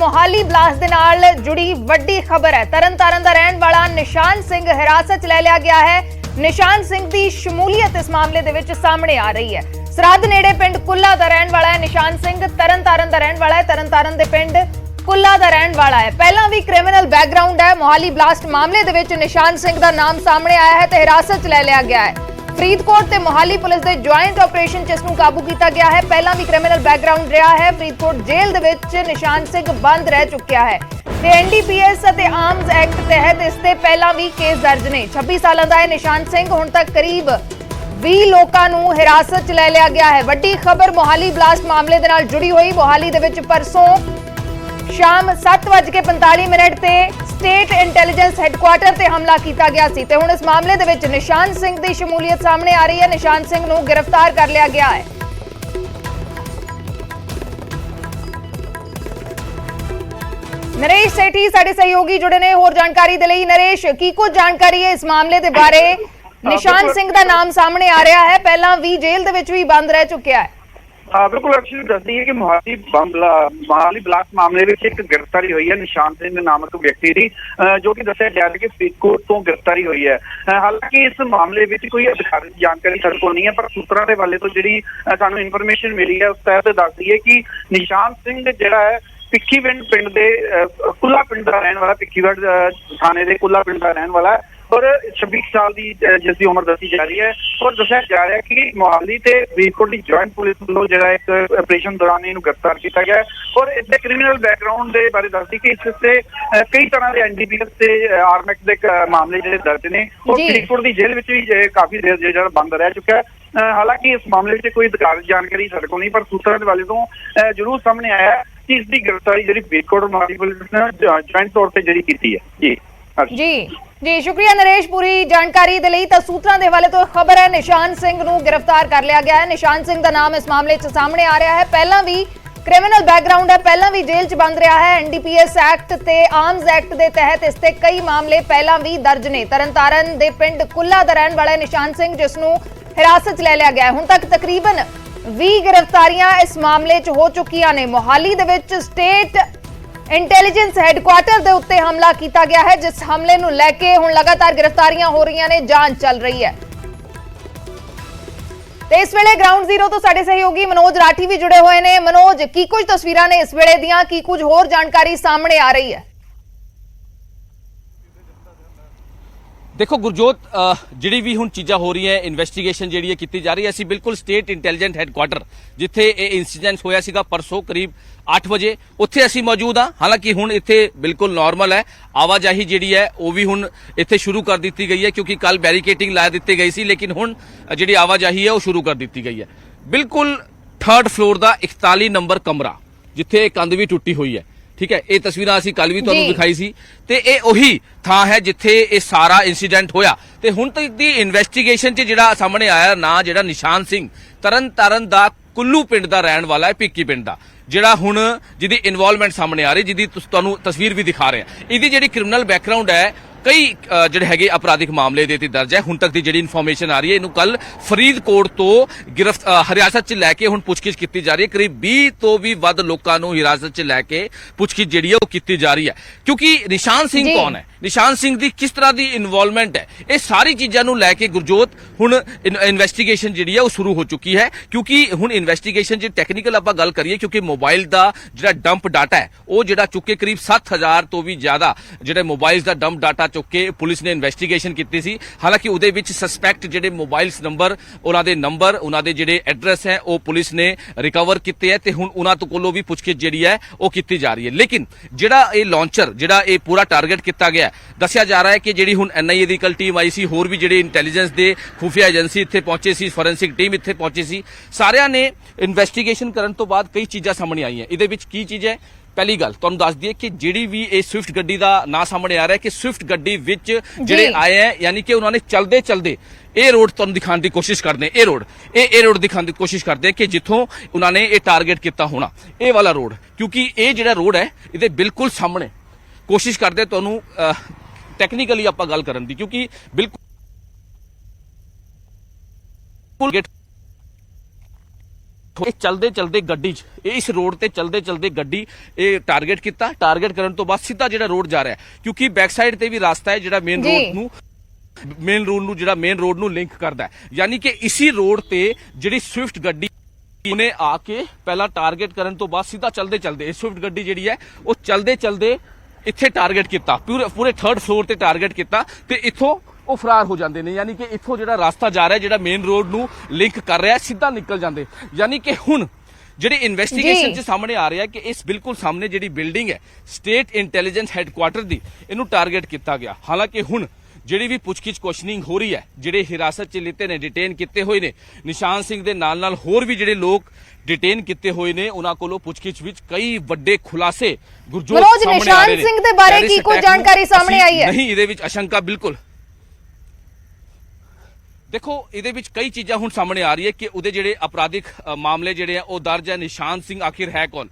Mohali blast दे नाल जुड़ी वड्डी खबर है। तरनतारन दा रहन वाला निशान सिंह हिरासत च ले लिया गया है। निशान सिंह दी शमूलियत इस मामले दे विच सामने आ रही है। सरहद नेड़े पिंड कुल्ला दा रहन वाला है निशान सिंह। तरनतारन दा रहन वाला है। तरनतारन दे पिंड कुल्ला दा रहन वाला है। पहला भी क्रिमिनल बैकग्राउंड है। मोहाली ब्लास्ट मामले दे विच निशान सिंह दा नाम सामने आया है ते हिरासत च ले लिया गया है। फरीदकोट ते मोहाली पुलिस दे ज्वाइंट ऑपरेशन च इसनूं काबू किया गया है। पहला भी क्रिमिनल बैकग्राउंड रहा है। फरीदकोट जेल दे विच निशान सिंह बंद रह चुका है ते एनडीपीएस ते आर्म्स एक्ट तहत इस ते पहला भी केस दर्ज ने। 26 साल दा है निशान सिंह। हुण तक करीब 20 लोकां नूं हिरासत च ले लिया गया है। वड्डी खबर मोहाली ब्लास्ट मामले दे नाल जुड़ी हुई। मोहाली दे विच परसों शाम 7:45 ते स्टेट इंटैलीजेंस हैडक्वार्टर ते हमला किया गया सी ते हुण इस मामले दे विच निशान सिंह दी शमूलियत सामने आ रही है। निशान सिंह नूं गिरफ्तार कर लिया गया है। नरेश सेठी साडे सहयोगी जुड़े ने होर जानकारी दे लई। नरेश, की कुछ जानकारी है इस मामले दे बारे? निशान सिंह दा नाम सामने आ रहा है, पहला भी जेल दे विच भी बंद रह चुका है। बिल्कुल अक्षय दसदी है कि मोहाली ब्लास्ट मामले में एक गिरफ्तारी हुई है निशान सिंह नामक व्यक्ति की, जो कि दसिया जा रहा है कि फरीदकोट तो गिरफ्तारी हुई है। हालांकि इस मामले में कोई अधिकारिक जानकारी साडे कोल नहीं है, पर सूत्रों के वाले तो जी सानू इन्फॉर्मेशन मिली है उस तहत दसदी है कि निशान सिंह जिहड़ा है भिक्खीविंड पिंड दे कुल्ला पिंड का रहने वाला, भिक्खीविंड थाने के कुल्ला पिंड का रहने वाला है और 26 साल की जिसकी उम्र दसी जा रही है। और दसिया जा रहा है कि मोहाली ते फरीदकोट की ज्वाइंट पुलिस वालों जो एक ऑपरेशन दौरान इन्हें गिरफ्तार किया गया और इसके क्रिमिनल बैकग्राउंड के बारे दसदी कि इससे कई तरह के एनडीपीएस से आर्म एक्ट के मामले जो दर्ज ने और फरीदकोट की जेल में भी काफी देर जो बंद रह चुका है। हालांकि इस मामले में कोई अधिकारिक जानकारी साडे कोल नहीं, पर सूत्रों के वाले तो जरूर सामने आया है कि इसकी गिरफ्तारी जी फरीदकोट और मोहाली पुलिस ने ज्वाइंट तौर पर जी की है। जी शुक्रिया नरेश पूरी जानकारी दे लई। तां सूत्रां दे हवाले तो खबर है निशान सिंह नूं गिरफ्तार कर लिया गया है। निशान सिंह दा नाम इस मामले च सामने आ रहा है। पहला भी क्रिमिनल बैकग्राउंड है, पहला भी जेल च बंद रहा है। एनडीपीएस एक्ट ते आर्म्स एक्ट दे तहत इसते कई मामले पहला भी दर्ज ने। तरनतारन दे पिंड कुल्ला दा रहन वाला निशान सिंह जिसनूं हिरासत च ले लिया गया है। हुण तक तकरीबन 20 गिरफ्तारियां इस मामले च हो चुकियां ने। मोहाली दे विच स्टेट इंटैलीजेंस हैडक्वार्टर दे उत्ते हमला किया गया है, जिस हमले नूं लैके हुण लगातार गिरफ्तारियां हो रही ने, जांच चल रही है। ते इस वेले ग्राउंड जीरो तो साडे सहयोगी मनोज राठी भी जुड़े हुए ने। मनोज, की कुछ तस्वीरां ने इस वेले दियां, की कुछ होर जानकारी सामने आ रही है? देखो गुरजोत, जिहड़ी भी हुण चीज़ां हो रही है, इन्वेस्टिगेशन जिहड़ी है की जा रही है। असीं बिल्कुल स्टेट इंटैलीजेंस हैडक्वार्टर जिथे ये इंसीडेंट होया सीगा परसों करीब 8 बजे उत्थे असीं मौजूद हाँ। हालांकि हुण इत्थे बिल्कुल नॉर्मल है, आवाजाही जिहड़ी है वो भी हुण इत्थे शुरू कर दी गई है, क्योंकि कल बैरीकेटिंग ला दी गई सी, लेकिन हुण जिहड़ी आवाजाही है वो शुरू कर दी गई है। बिल्कुल 3rd फ्लोर का 41 नंबर कमरा जिथे कंध भी टुटी हुई है, ठीक है। ये तस्वीरां असीं कल भी तुहानूं दिखाई सी ते ये उही थां है जिथे ये सारा इंसीडेंट होया। ते हुण तक दी इन्वेस्टिगेशन च जिहड़ा सामने आया ना, जिहड़ा निशान सिंह तरनतारन दा कुल्लू पिंड दा रहण वाला है, भिक्की पिंड दा, जिहड़ा हुण जिहदी इन्वॉल्वमेंट सामने आ रही, जिहदी तुहानूं तस्वीर भी दिखा रहे हैं। इहदी जिहड़ी क्रिमिनल बैकग्राउंड है, कई ਜਿਹੜੇ ਹੈਗੇ अपराधिक मामले ਦੇ ਤੇ ਦਰਜ ਹੈ। ਹੁਣ ਤੱਕ ਦੀ ਜਿਹੜੀ ਇਨਫੋਰਮੇਸ਼ਨ ਆ ਰਹੀ ਹੈ, ਇਹਨੂੰ ਕੱਲ ਫਰੀਦਕੋਟ ਤੋਂ ਹਿਰਾਸਤ 'ਚ ਲੈ ਕੇ ਹੁਣ ਪੁੱਛਗਿੱਛ ਕੀਤੀ ਜਾ ਰਹੀ ਹੈ। ਕਰੀਬ 20 ਤੋਂ ਵੀ ਵੱਧ ਲੋਕਾਂ ਨੂੰ ਹਿਰਾਸਤ 'ਚ ਲੈ ਕੇ ਪੁੱਛਗਿੱਛ ਜਿਹੜੀ ਹੈ ਉਹ ਕੀਤੀ ਜਾ ਰਹੀ ਹੈ। ਕਿਉਂਕਿ ਨਿਸ਼ਾਨ ਸਿੰਘ ਕੌਣ ਹੈ, ਨਿਸ਼ਾਨ ਸਿੰਘ ਦੀ ਕਿਸ ਤਰ੍ਹਾਂ ਦੀ ਇਨਵੋਲਵਮੈਂਟ ਹੈ, ਇਹ ਸਾਰੀ ਚੀਜ਼ਾਂ ਨੂੰ ਲੈ ਕੇ ਗੁਰਜੋਤ ਹੁਣ ਇਨਵੈਸਟੀਗੇਸ਼ਨ ਜਿਹੜੀ ਹੈ ਉਹ ਸ਼ੁਰੂ ਹੋ ਚੁੱਕੀ ਹੈ। ਕਿਉਂਕਿ ਹੁਣ ਇਨਵੈਸਟੀਗੇਸ਼ਨ 'ਚ ਟੈਕਨੀਕਲ ਆਪਾਂ ਗੱਲ ਕਰੀਏ, ਕਿਉਂਕਿ ਮੋਬਾਈਲ ਦਾ ਜਿਹੜਾ ਡੰਪ ਡਾਟਾ ਹੈ ਉਹ ਜਿਹੜਾ ਚੁੱਕੇ ਕਰੀਬ 7000 ਤੋਂ ਵੀ ਜ਼ਿਆਦਾ ਜਿਹੜੇ ਮੋਬਾਈਲ ਦਾ ਡੰਪ ਡਾਟਾ चुक के पुलिस ने इन्वेस्टिगेशन की सी। हालांकि उहदे विच सस्पैक्ट जिहड़े मोबाइल्स नंबर, उन्हां दे नंबर, उन्हां दे जिहड़े एड्रैस है वो पुलिस ने रिकवर किए हैं ते हुण उन्हां तो कोलों भी पुछगिछ जिहड़ी है वो की जा रही है। लेकिन जिहड़ा ये लॉन्चर जिहड़ा ये पूरा टारगेट किया गया, दस्सिया जा रहा है कि जिहड़ी हुण एनआईए दी कल टीम आई सी, होर भी जिहड़े इंटैलीजेंस दे खुफिया एजेंसी इत्थे पहुंचे सी, फोरेंसिक टीम इत्थे पहुंची सी, सारियां ने इन्वेस्टिगेशन करन तो बाद कई चीज़ां सामने आई हैं। इहदे विच की चीज़ है, पहली गल तुहानूं दस दईए कि जिहड़ी भी ये स्विफ्ट गड्डी का नाम सामने आ रहा है कि स्विफ्ट गड्डी विच जिहड़े आए हैं, यानी कि उन्होंने चलते चलते ये रोड तुहानूं दिखाने की कोशिश करते हैं। ये रोड दिखाने की कोशिश करते हैं कि जिथों उन्होंने ये टारगेट किया होना, ये वाला रोड, क्योंकि ये जिहड़ा रोड है ये बिल्कुल सामने कोशिश करते तुहानूं टैक्नीकली आपां गल करन दी, क्योंकि बिल्कुल ਇਹ ਚਲਦੇ ਚਲਦੇ ਗੱਡੀ 'ਚ ਇਸ ਰੋਡ ਤੇ ਚਲਦੇ ਚਲਦੇ ਗੱਡੀ ਇਹ ਟਾਰਗੇਟ ਕੀਤਾ। ਟਾਰਗੇਟ ਕਰਨ ਤੋਂ ਬਾਅਦ ਸਿੱਧਾ ਜਿਹੜਾ ਰੋਡ ਜਾ ਰਿਹਾ ਕਿਉਂਕਿ ਬੈਕ ਸਾਈਡ ਤੇ ਵੀ ਰਸਤਾ ਹੈ ਜਿਹੜਾ ਮੇਨ ਰੋਡ ਨੂੰ ਲਿੰਕ ਕਰਦਾ ਹੈ। ਯਾਨੀ ਕਿ ਇਸੀ ਰੋਡ ਤੇ ਜਿਹੜੀ ਸਵਿਫਟ ਗੱਡੀ ਉਹਨੇ ਆ ਕੇ ਪਹਿਲਾਂ ਟਾਰਗੇਟ ਕਰਨ ਤੋਂ ਬਾਅਦ ਸਿੱਧਾ ਚਲਦੇ ਚਲਦੇ ਇਹ ਸਵਿਫਟ ਗੱਡੀ ਜਿਹੜੀ ਹੈ ਉਹ ਚਲਦੇ ਚਲਦੇ ਇੱਥੇ ਟਾਰਗੇਟ ਕੀਤਾ, ਪੂਰੇ 3rd ਫਲੋਰ ਤੇ ਟਾਰਗੇਟ ਕੀਤਾ ਤੇ ਇੱਥੋਂ ਉਹ ਫਰਾਰ ਹੋ ਜਾਂਦੇ ਨੇ। ਯਾਨੀ ਕਿ ਇੱਥੋਂ ਜਿਹੜਾ ਰਸਤਾ ਜਾ ਰਿਹਾ ਜਿਹੜਾ ਮੇਨ ਰੋਡ ਨੂੰ ਲਿੰਕ ਕਰ ਰਿਹਾ ਸਿੱਧਾ ਨਿਕਲ ਜਾਂਦੇ। ਯਾਨੀ ਕਿ ਹੁਣ ਜਿਹੜੀ ਇਨਵੈਸਟੀਗੇਸ਼ਨ 'ਚ ਸਾਹਮਣੇ ਆ ਰਿਹਾ ਕਿ ਇਸ ਬਿਲਕੁਲ ਸਾਹਮਣੇ ਜਿਹੜੀ ਬਿਲਡਿੰਗ ਹੈ ਸਟੇਟ ਇੰਟੈਲੀਜੈਂਸ ਹੈੱਡਕੁਆਟਰ ਦੀ ਇਹਨੂੰ ਟਾਰਗੇਟ ਕੀਤਾ ਗਿਆ। ਹਾਲਾਂਕਿ ਹੁਣ ਜਿਹੜੀ ਵੀ ਪੁੱਛਗਿੱਛ ਕੁਐਸਚਨਿੰਗ ਹੋ ਰਹੀ ਹੈ, ਜਿਹੜੇ ਹਿਰਾਸਤ 'ਚ ਲਿੱਤੇ ਨੇ, ਡਿਟੇਨ ਕੀਤੇ ਹੋਏ ਨੇ ਨਿਸ਼ਾਨ ਸਿੰਘ ਦੇ ਨਾਲ ਹੋਰ ਵੀ ਜਿਹੜੇ ਲੋਕ ਡਿਟੇਨ ਕੀਤੇ ਹੋਏ ਨੇ ਉਹਨਾਂ ਕੋਲੋਂ ਪੁੱਛਗਿੱਛ ਵਿੱਚ ਕਈ ਵੱਡੇ ਖੁਲਾਸੇ ਗੁਰਜੋਤ ਸਾਹਮਣੇ ਆ ਰਹੇ ਨੇ। ਨਿਸ਼ਾਨ ਸਿੰਘ ਦੇ ਬਾਰੇ ਕੀ ਕੋਈ ਜਾਣਕਾਰੀ ਸਾਹਮਣੇ ਆਈ ਹੈ? ਨਹੀਂ, ਇਹਦੇ ਵਿੱਚ ਆਸ਼ੰਕਾ ਬਿਲਕੁਲ ਦੇਖੋ ਇਹਦੇ ਵਿੱਚ ਕਈ ਚੀਜ਼ਾਂ ਹੁਣ ਸਾਹਮਣੇ ਆ ਰਹੀ ਹੈ ਕਿ ਉਹਦੇ ਜਿਹੜੇ ਅਪਰਾਧਿਕ ਮਾਮਲੇ ਜਿਹੜੇ ਆ ਉਹ ਦਰਜ ਹੈ। ਨਿਸ਼ਾਨ ਸਿੰਘ ਆਖਿਰ ਹੈ ਕੌਣ?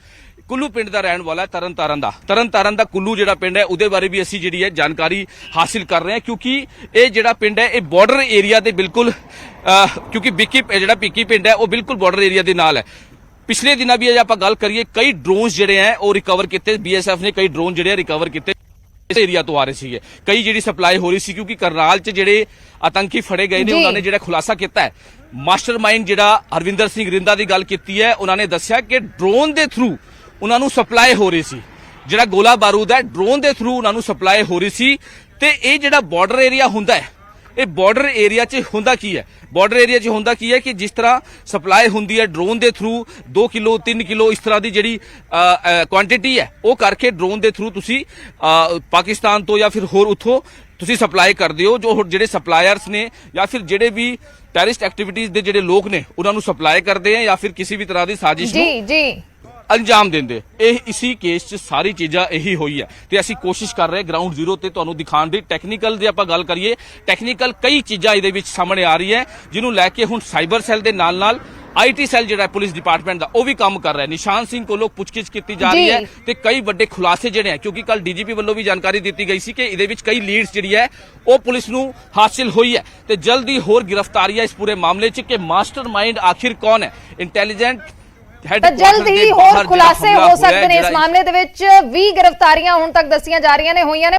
ਕੁੱਲੂ ਪਿੰਡ ਦਾ ਰਹਿਣ ਵਾਲਾ ਹੈ, ਤਰਨਤਾਰਨ ਦਾ ਕੁੱਲੂ ਜਿਹੜਾ ਪਿੰਡ ਹੈ ਉਹਦੇ ਬਾਰੇ ਵੀ ਅਸੀਂ ਜਿਹੜੀ ਹੈ ਜਾਣਕਾਰੀ ਹਾਸਿਲ ਕਰ ਰਹੇ ਹਾਂ ਕਿਉਂਕਿ ਇਹ ਜਿਹੜਾ ਪਿੰਡ ਹੈ ਇਹ ਬਾਰਡਰ ਏਰੀਆ ਦੇ ਬਿਲਕੁਲ ਕਿਉਂਕਿ ਪੀਕੀ ਪਿੰਡ ਹੈ ਉਹ ਬਿਲਕੁਲ ਬਾਰਡਰ ਏਰੀਆ ਦੇ ਨਾਲ ਹੈ। ਪਿਛਲੇ ਦਿਨਾਂ ਵੀ ਜੇ ਆਪਾਂ ਗੱਲ ਕਰੀਏ ਕਈ ਡਰੋਨਸ ਜਿਹੜੇ ਆ ਉਹ ਰਿਕਵਰ ਕੀਤੇ, BSF ਨੇ ਕਈ ਡਰੋਨ ਜਿਹੜੇ ਰਿਕਵਰ ਕੀਤੇ ਇਸ ਏਰੀਆ ਤੋਂ ਆ ਰਹੇ ਸੀਗੇ। ਕਈ ਜਿਹੜੀ ਸਪਲਾਈ ਹੋ ਰਹੀ ਸੀ ਕਿਉਂਕਿ ਕਰਨਾਲ 'ਚ ਜਿਹੜੇ ਆਤੰਕੀ ਫੜੇ ਗਏ ਨੇ ਉਹਨਾਂ ਨੇ ਜਿਹੜਾ ਖੁਲਾਸਾ ਕੀਤਾ ਹੈ ਮਾਸਟਰਮਾਈਂਡ ਜਿਹੜਾ ਹਰਵਿੰਦਰ ਸਿੰਘ ਰਿੰਦਾ ਦੀ ਗੱਲ ਕੀਤੀ ਹੈ। ਉਹਨਾਂ ਨੇ ਦੱਸਿਆ ਕਿ ਡਰੋਨ ਦੇ ਥਰੂ ਉਹਨਾਂ ਨੂੰ ਸਪਲਾਈ ਹੋ ਰਹੀ ਸੀ, ਜਿਹੜਾ ਗੋਲਾ ਬਾਰੂਦ ਹੈ ਡਰੋਨ ਦੇ ਥਰੂ ਉਹਨਾਂ ਨੂੰ ਸਪਲਾਈ ਹੋ ਰਹੀ ਸੀ। ਤੇ ਇਹ ਜਿਹੜਾ ਬਾਰਡਰ ਏਰੀਆ ਹੁੰਦਾ ਹੈ ਇਹ ਬਾਰਡਰ ਏਰੀਆ 'ਚ ਹੁੰਦਾ ਕੀ ਹੈ? ਬਾਰਡਰ ਏਰੀਆ 'ਚ ਹੁੰਦਾ ਕੀ ਹੈ ਕਿ ਜਿਸ ਤਰ੍ਹਾਂ ਸਪਲਾਈ ਹੁੰਦੀ ਹੈ ਡਰੋਨ ਦੇ ਥਰੂ 2 ਕਿਲੋ 3 ਕਿਲੋ ਇਸ ਤਰ੍ਹਾਂ ਦੀ ਜਿਹੜੀ ਕੁਆਂਟੀਟੀ ਹੈ ਉਹ ਕਰਕੇ ਡਰੋਨ ਦੇ ਥਰੂ ਤੁਸੀਂ ਪਾਕਿਸਤਾਨ ਤੋਂ ਜਾਂ ਫਿਰ ਹੋਰ ਉੱਥੋਂ ਤੁਸੀਂ ਸਪਲਾਈ ਕਰਦੇ ਹੋ। ਜੋ ਜਿਹੜੇ ਸਪਲਾਇਰਸ ਨੇ ਜਾਂ ਫਿਰ ਜਿਹੜੇ ਵੀ ਟੈਰਰਿਸਟ ਐਕਟੀਵਿਟੀਜ਼ ਦੇ ਜਿਹੜੇ ਲੋਕ ਨੇ ਉਹਨਾਂ ਨੂੰ ਸਪਲਾਈ ਕਰਦੇ ਆ ਜਾਂ ਫਿਰ ਕਿਸੇ ਵੀ ਤਰ੍ਹਾਂ ਦੀ ਸਾਜ਼ਿਸ਼ ਨੂੰ ਅੰਜਾਮ ਦਿੰਦੇ। ਇਹ ਇਸੀ ਕੇਸ 'ਚ ਸਾਰੀ ਚੀਜ਼ਾਂ ਇਹੀ ਹੋਈ ਹੈ ਤੇ ਅਸੀਂ ਕੋਸ਼ਿਸ਼ ਕਰ ਰਹੇ ਗਰਾਊਂਡ ਜ਼ੀਰੋ ਤੇ ਤੁਹਾਨੂੰ ਦਿਖਾਉਣ ਦੀ। ਟੈਕਨੀਕਲ ਦੀ ਆਪਾਂ ਗੱਲ ਕਰੀਏ, ਟੈਕਨੀਕਲ ਕਈ ਚੀਜ਼ਾਂ ਇਹਦੇ ਵਿੱਚ ਸਾਹਮਣੇ ਆ ਰਹੀ ਹੈ ਜਿਹਨੂੰ ਲੈ ਕੇ ਹੁਣ ਸਾਈਬਰ ਸੈੱਲ ਦੇ ਨਾਲ IT ਸੈੱਲ ਜਿਹੜਾ ਪੁਲਿਸ ਡਿਪਾਰਟਮੈਂਟ ਦਾ ਉਹ ਵੀ ਕੰਮ ਕਰ ਰਿਹਾ। ਨਿਸ਼ਾਨ ਸਿੰਘ ਕੋਲੋਂ ਪੁੱਛਗਿੱਛ ਕੀਤੀ ਜਾ ਰਹੀ ਹੈ ਤੇ ਕਈ ਵੱਡੇ ਖੁਲਾਸੇ ਜਿਹੜੇ ਆ ਕਿਉਂਕਿ ਕੱਲ DGP ਵੱਲੋਂ ਵੀ ਜਾਣਕਾਰੀ ਦਿੱਤੀ ਗਈ ਸੀ ਕਿ ਇਹਦੇ ਵਿੱਚ ਕਈ ਲੀਡਸ ਜਿਹੜੀ ਹੈ ਉਹ ਪੁਲਿਸ ਨੂੰ ਹਾਸਿਲ ਹੋਈ ਹੈ ਤੇ ਜਲਦੀ ਹੋਰ ਗ੍ਰਿਫਤਾਰੀਆਂ ਇਸ ਪੂਰੇ ਮਾਮਲੇ 'ਚ ਕਿ ਮਾਸਟਰਮਾਈਂਡ ਆਖਿਰ ਕੌਣ ਹੈ। ਇੰਟੈਲੀਜੈਂਟ ਤਾਂ ਜਲਦ ਹੀ ਹੋਰ ਖੁਲਾਸੇ ਹੋ ਸਕਦੇ ਨੇ ਇਸ ਮਾਮਲੇ ਦੇ ਵਿੱਚ। 20 ਗ੍ਰਿਫਤਾਰੀਆਂ ਹੁਣ ਤੱਕ ਦੱਸੀਆਂ ਜਾ ਰਹੀਆਂ ਨੇ ਹੋਈਆਂ ਨੇ।